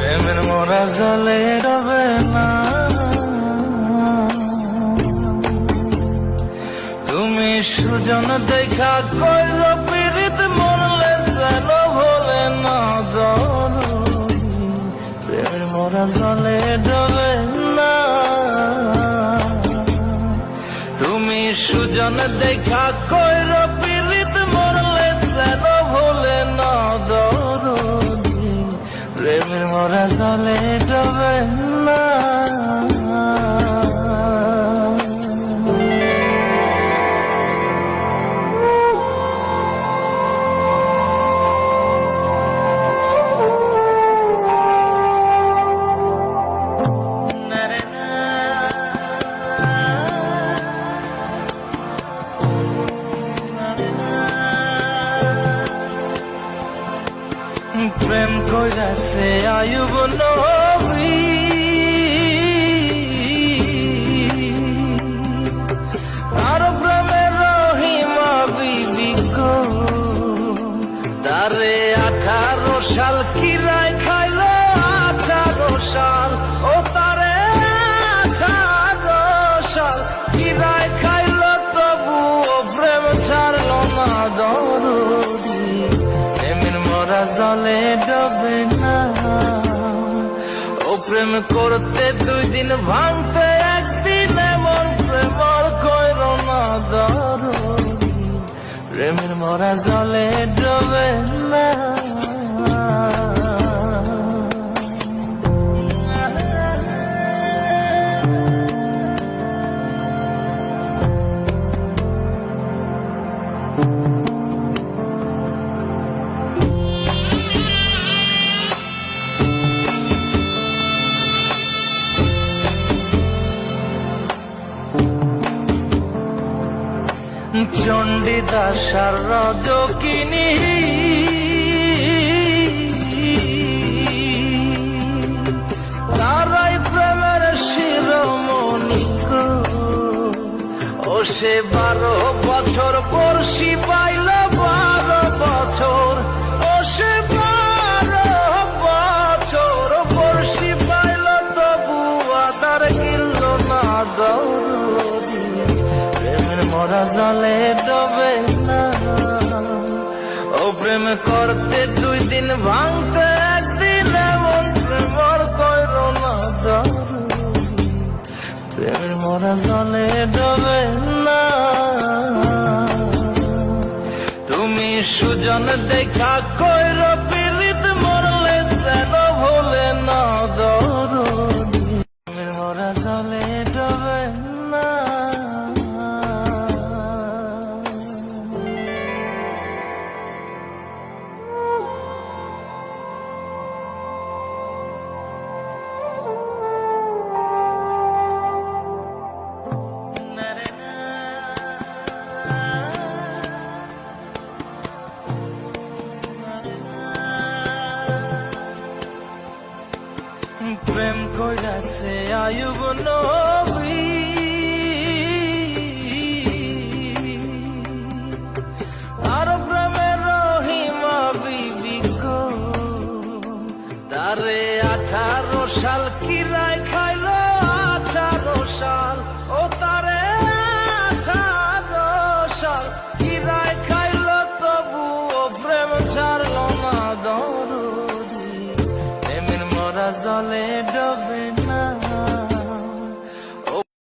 প্রেমের মোরা জলে ডবে না। তুমি সুজন দেখা কইল পীড়িত মরলে যেন ভোলে না দরদি। প্রেমের মোরা জলে ডবে না। তুমি সুজন দেখা কইল পীড়িত মরলে যেন ভোলে না দরদি। প্রেমের মোরা জলে ডবে না। প্রেম কইরাছে আয়ুব নবী, আর প্রেমের রহিমা বিবি গো। তারে 18 সাল কিরায় খাইল, 18 সাল ও তারে 18 সাল কিরায় খাইল, তবু ও প্রেম ছাড়ল না দরদি। প্রেমের মোরা জলে ডবে না। ও প্রেম করতে 2 দিন ভাঙতে 1 দিন, এমন প্রেম কইর না দরদি। প্রেমের মোরা জলে ডবে না। চণ্ডীদাস আর রজকিনী, তারাই প্রেমের শিরোমণি গো। ও সে 12 বছর বর্ষি পাইল, 12 বছর। ও সে 12 বছর বর্ষি পাইল, তবু আদার গিলল না দরদি। প্রেমের মোরা জলে ডবে না। ও প্রেম করতে 2 দিন ভাঙতে 1 দিন, এমন প্রেম কইর না দরদি। প্রেমের মোরা জলে ডবে না। তুমি সুজন দেখা কইর পীড়িত মরলে যেন ভোলে না দরদি। প্রেমের মোরা জলে ডবে না। প্রেম কইরাছে আয়ুব নবী, আর প্রেমের রহিমা বিবি গো। তারে 18 সাল কিরায় খাইল, 18 সাল ও তারে 18 সাল কিরায় খাইল, তবু ও প্রেম ছাড়ল না দরদি। প্রেমের মোরা জলে ডবে